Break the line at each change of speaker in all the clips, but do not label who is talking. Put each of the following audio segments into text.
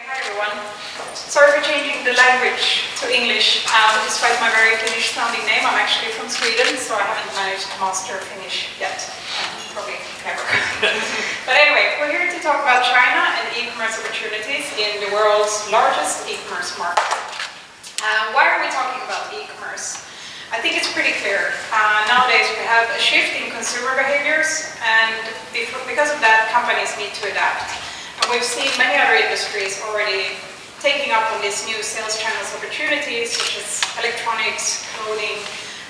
Hi everyone. Sorry for changing the language to English. Despite my very Finnish sounding name, I'm actually from Sweden, so I haven't managed to master Finnish yet. Probably never. But anyway, we're here to talk about China and e-commerce opportunities in the world's largest e-commerce market. Why are we talking about e-commerce? I think it's pretty clear. Nowadays we have a shift in consumer behaviors, and because of that, companies need to adapt. And we've seen many other industries already taking up on these new sales channels opportunities, such as electronics, clothing,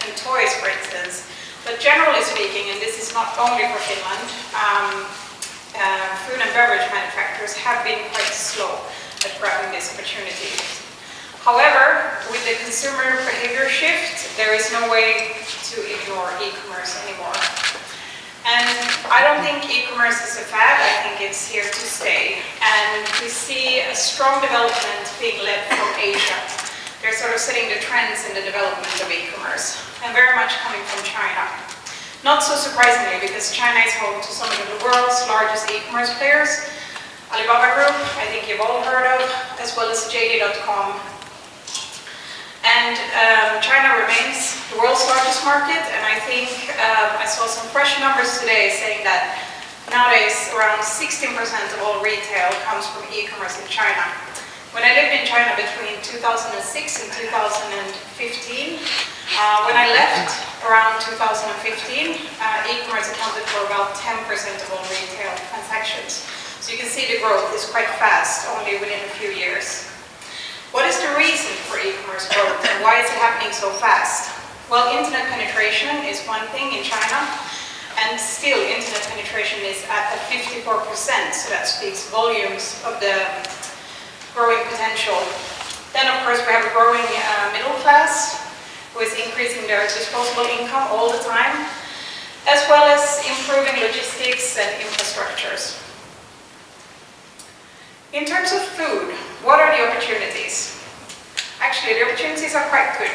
and toys, for instance. But generally speaking, and this is not only for Finland, food and beverage manufacturers have been quite slow at grabbing these opportunities. However, with the consumer behavior shift, there is no way to ignore e-commerce anymore. And I don't think e-commerce is a fad, I think it's here to stay. And we see a strong development being led from Asia. They're sort of setting the trends in the development of e-commerce, and very much coming from China. Not so surprisingly, because China is home to some of the world's largest e-commerce players. Alibaba Group, I think you've all heard of, as well as JD.com. And China remains the world's largest market, and I think I saw some fresh numbers today saying that nowadays around 16% of all retail comes from e-commerce in China. When I lived in China between 2006 and 2015, when I left around 2015, e-commerce accounted for about 10% of all retail transactions. So you can see the growth is quite fast, only within a few years. What is the reason for e-commerce growth, and why is it happening so fast? Well, internet penetration is one thing in China, and still internet penetration is at 54%, so that speaks volumes of the growing potential. Then of course we have a growing middle class who is increasing their disposable income all the time, as well as improving logistics and infrastructures. In terms of food, what are the opportunities? Actually, the opportunities are quite good.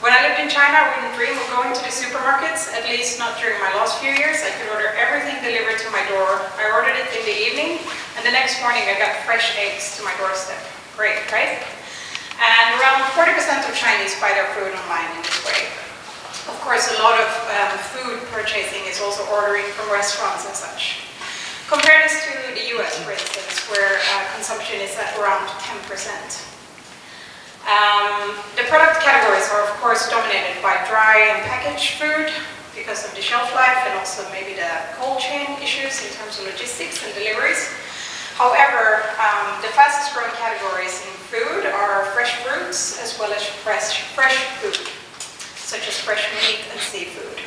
When I lived in China, I wouldn't dream of going to the supermarkets, at least not during my last few years. I could order everything delivered to my door. I ordered it in the evening, and the next morning I got fresh eggs to my doorstep. Great, right? And around 40% of Chinese buy their food online in this way. Of course, a lot of food purchasing is also ordering from restaurants and such. Compare this to the US, for instance, where consumption is at around 10%. The product categories are, of course, dominated by dry and packaged food because of the shelf life and also maybe the cold chain issues in terms of logistics and deliveries. However, the fastest growing categories in food are fresh fruits as well as fresh food, such as fresh meat and seafood.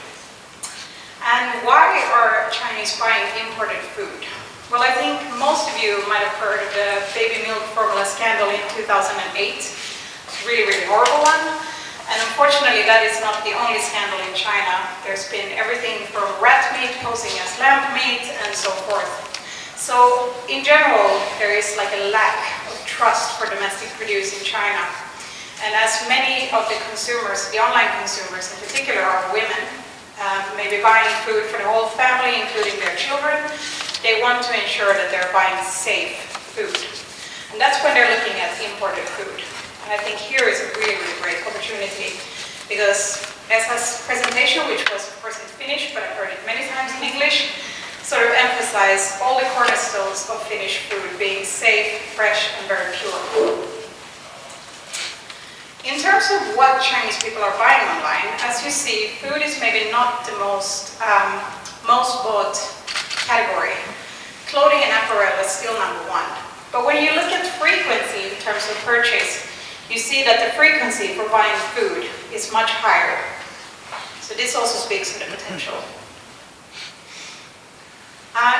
And why are Chinese buying imported food? Well, I think most of you might have heard of the baby milk formula scandal in 2008. It's a really, really horrible one. And unfortunately, that is not the only scandal in China. There's been everything from rat meat posing as lamb meat and so forth. So in general, there is like a lack of trust for domestic produce in China. And as many of the consumers, the online consumers in particular, are women, maybe buying food for the whole family, including their children, they want to ensure that they're buying safe food. And that's when they're looking at imported food. And I think here is a really, really great opportunity, because Esa's presentation, which was of course in Finnish, but I've heard it many times in English, sort of emphasized all the cornerstones of Finnish food being safe, fresh, and very pure. In terms of what Chinese people are buying online, as you see, food is maybe not the most bought category. Clothing and apparel is still number one. But when you look at frequency in terms of purchase, you see that the frequency for buying food is much higher. So this also speaks to the potential.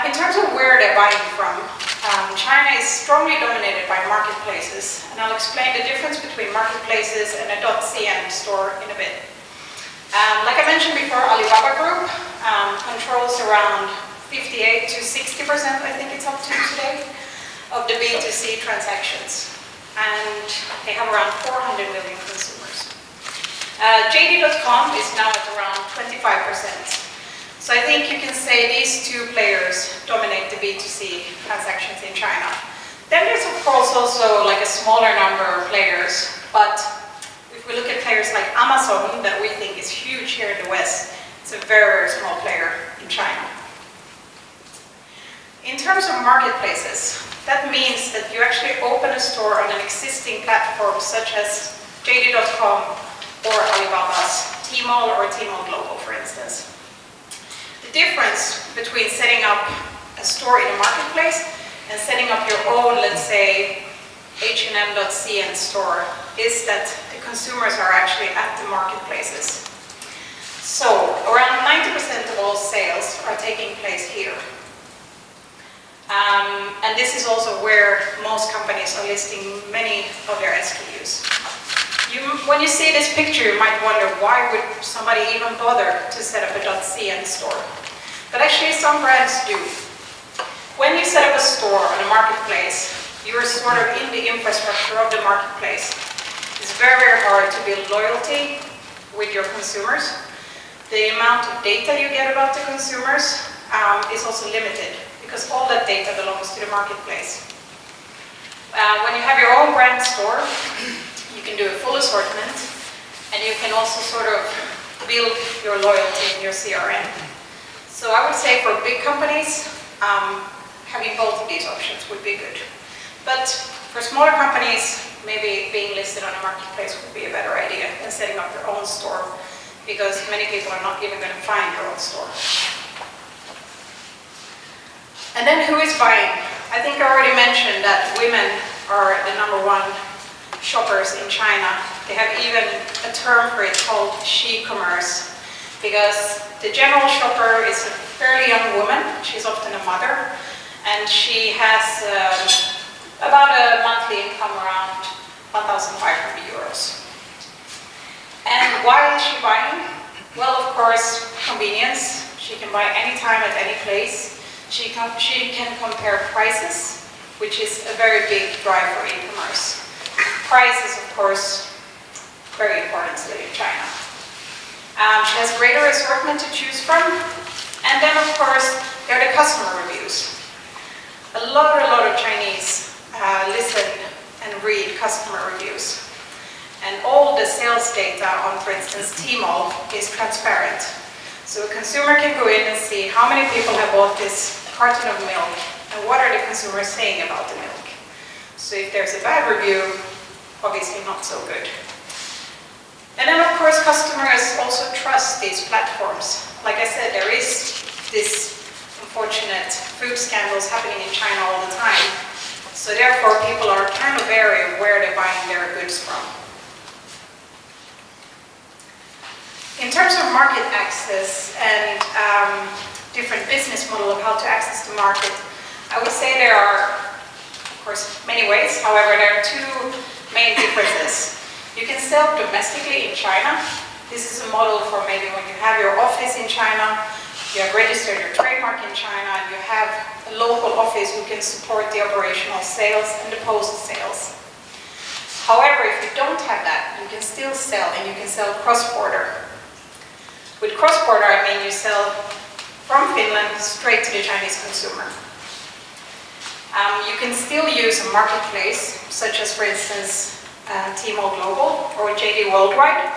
In terms of where they're buying from, China is strongly dominated by marketplaces, and I'll explain the difference between marketplaces and a .cn store in a bit. Like I mentioned before, Alibaba Group controls around 58 to 60%, I think it's up to today, of the B2C transactions, and they have around 400 million consumers. JD.com is now at around 25%. So I think you can say these two players dominate the B2C transactions in China. Then there's of course also like a smaller number of players, but if we look at players like Amazon, that we think is huge here in the West, it's a very, very small player in China. In terms of marketplaces, that means that you actually open a store on an existing platform such as JD.com or Alibaba's Tmall or Tmall Global, for instance. The difference between setting up a store in a marketplace and setting up your own, let's say, H&M.cn store is that the consumers are actually at the marketplaces. So, around 90% of all sales are taking place here. And this is also where most companies are listing many of their SKUs. When you see this picture, you might wonder why would somebody even bother to set up a .cn store. But actually some brands do. When you set up a store on a marketplace, you're sort of in the infrastructure of the marketplace. It's very, very hard to build loyalty with your consumers. The amount of data you get about the consumers is also limited because all that data belongs to the marketplace. When you have your own brand store, you can do a full assortment and you can also sort of build your loyalty in your CRM. So I would say for big companies, having both of these options would be good. But for smaller companies, maybe being listed on a marketplace would be a better idea than setting up your own store, because many people are not even going to find your own store. And then who is buying? I think I already mentioned that women are the #1 shoppers in China. They have even a term for it called she-commerce, because the general shopper is a fairly young woman. She's often a mother, and she has about a monthly income around 1,500 euros. And why is she buying? Well, of course, convenience. She can buy anytime at any place. She can compare prices, which is a very big drive for e-commerce. Price is, of course, very important still in China. She has greater assortment to choose from. And then, of course, there are the customer reviews. A lot of Chinese listen and read customer reviews. And all the sales data on, for instance, Tmall is transparent. So a consumer can go in and see how many people have bought this carton of milk and what are the consumers saying about the milk. So if there's a bad review, obviously not so good. And then, of course, customers also trust these platforms. Like I said, there is this unfortunate food scandals happening in China all the time. So therefore, people are kind of wary of where they're buying their goods from. In terms of market access and different business model of how to access the market, I would say there are, of course, many ways. However, there are two main differences. You can sell domestically in China. This is a model for maybe when you have your office in China, you have registered your trademark in China, and you have a local office who can support the operational sales and the post sales. However, if you don't have that, you can still sell, and you can sell cross-border. With cross-border, I mean you sell from Finland straight to the Chinese consumer. You can still use a marketplace, such as, for instance, Tmall Global or JD Worldwide,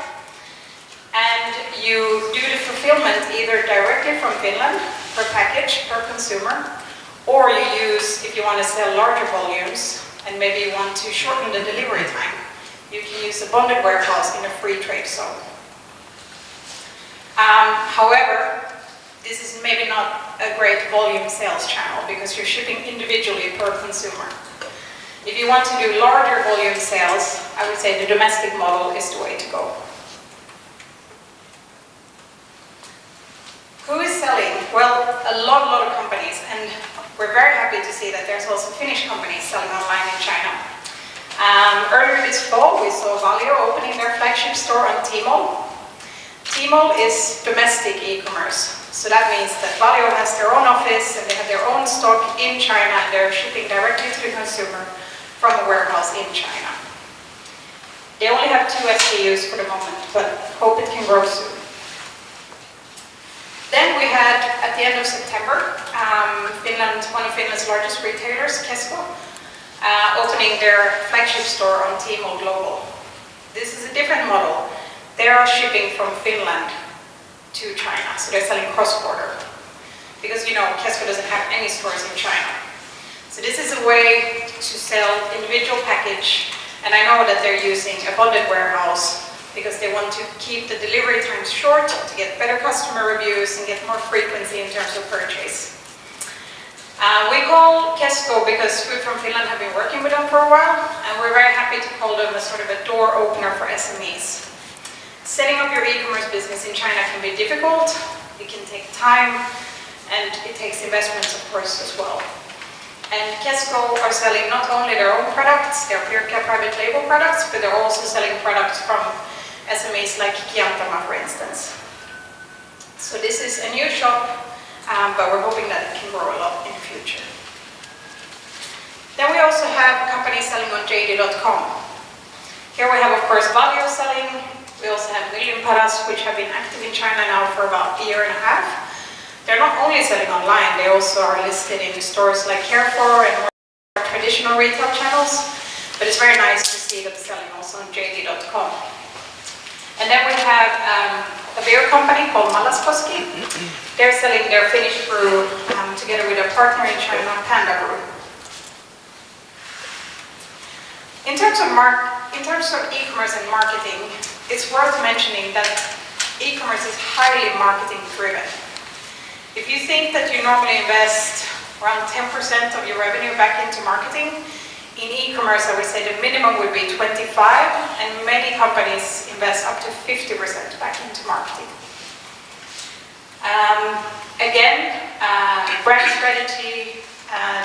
and you do the fulfillment either directly from Finland per package, per consumer, or you use, if you want to sell larger volumes and maybe you want to shorten the delivery time, you can use a bonded warehouse in a free trade zone. However, this is maybe not a great volume sales channel because you're shipping individually per consumer. If you want to do larger volume sales, I would say the domestic model is the way to go. Who is selling? Well, a lot of companies, and we're very happy to see that there's also Finnish companies selling online in China. Earlier this fall, we saw Valio opening their flagship store on Tmall. Tmall is domestic e-commerce. So that means that Valio has their own office and they have their own stock in China and they're shipping directly to the consumer from a warehouse in China. They only have 2 SKUs for the moment, but hope it can grow soon. Then we had, at the end of September, Finland, one of Finland's largest retailers, Kesko, opening their flagship store on Tmall Global. This is a different model. They are shipping from Finland to China, so they're selling cross-border. Because Kesko doesn't have any stores in China. So this is a way to sell individual package, and I know that they're using a bonded warehouse because they want to keep the delivery times short to get better customer reviews and get more frequency in terms of purchase. We call Kesko because Food from Finland have been working with them for a while, and we're very happy to call them a sort of a door opener for SMEs. Setting up your e-commerce business in China can be difficult, it can take time, and it takes investments, of course, as well. And Kesko are selling not only their own products, their private label products, but they're also selling products from SMEs like Kiantama, for instance. So this is a new shop, but we're hoping that it can grow a lot in the future. Then we also have companies selling on JD.com. Here we have, of course, Valio selling. We also have Million Paras, which have been active in China now for about a year and a half. They're not only selling online, they also are listed in stores like Carrefour and more traditional retail channels. But it's very nice to see that they're selling also on JD.com. And then we have a beer company called Malaskoski. They're selling their Finnish brew together with a partner in China, Panda Brew. In terms of e-commerce and marketing, it's worth mentioning that e-commerce is highly marketing driven. If you think that you normally invest around 10% of your revenue back into marketing, in e-commerce I would say the minimum would be 25%, and many companies invest up to 50% back into marketing. Brand strategy,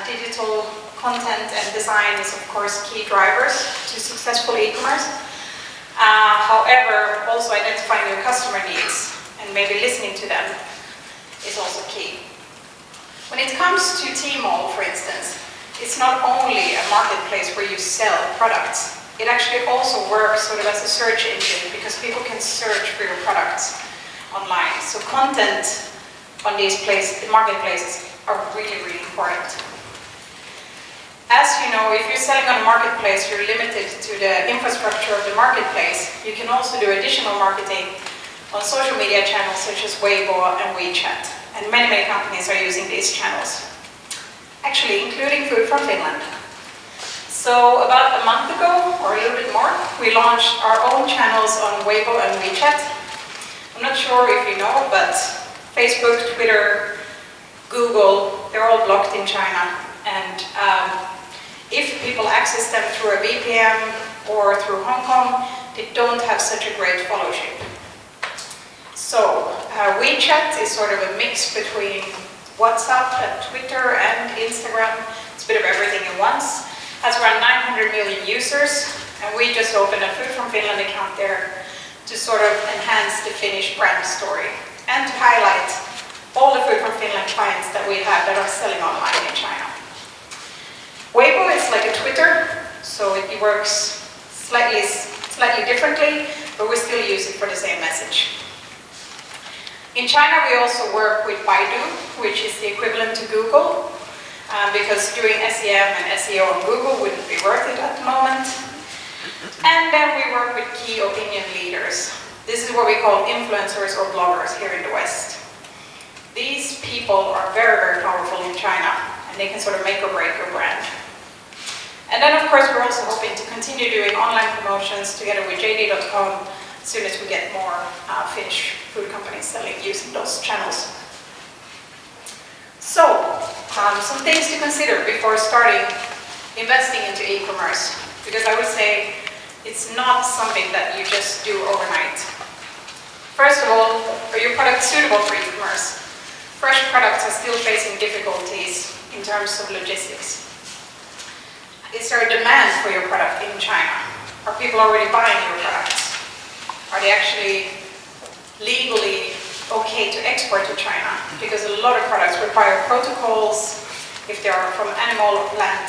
digital content and design is of course key drivers to successful e-commerce. However, also identifying your customer needs and maybe listening to them is also key. When it comes to Tmall, for instance, it's not only a marketplace where you sell products, it actually also works sort of as a search engine because people can search for your products online. So content on these marketplaces are really, really important. As you know, if you're selling on a marketplace, you're limited to the infrastructure of the marketplace. You can also do additional marketing on social media channels such as Weibo and WeChat. And many, many companies are using these channels, actually including Food from Finland. So about a month ago, or a little bit more, we launched our own channels on Weibo and WeChat. I'm not sure if you know, but Facebook, Twitter, Google, they're all blocked in China. And if people access them through a VPN or through Hong Kong, they don't have such a great followership. So WeChat is sort of a mix between WhatsApp and Twitter and Instagram. It's a bit of everything at once. Has around 900 million users, and we just opened a Food from Finland account there to sort of enhance the Finnish brand story and to highlight all the Food from Finland clients that we have that are selling online in China. Weibo is like a Twitter, so it works slightly differently, but we still use it for the same message. In China, we also work with Baidu, which is the equivalent to Google, because doing SEM and SEO on Google wouldn't be worth it at the moment. And then we work with key opinion leaders. This is what we call influencers or bloggers here in the West. These people are very, very powerful in China, and they can sort of make or break your brand. And then, of course, we're also hoping to continue doing online promotions together with JD.com as soon as we get more Finnish food companies selling using those channels. So, some things to consider before starting investing into e-commerce, because I would say it's not something that you just do overnight. First of all, are your products suitable for e-commerce? Fresh products are still facing difficulties in terms of logistics. Is there a demand for your product in China? Are people already buying your products? Are they actually legally okay to export to China? Because a lot of products require protocols if they are from animal or plant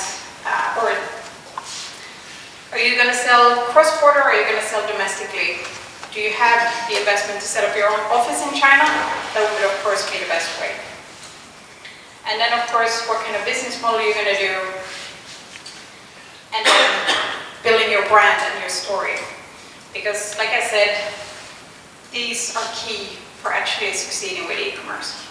origin. Are you going to sell cross-border or are you going to sell domestically? Do you have the investment to set up your own office in China? That would, of course, be the best way. And then, of course, what kind of business model you're going to do. your brand and your story. Because, like I said, these are key for actually succeeding with e-commerce.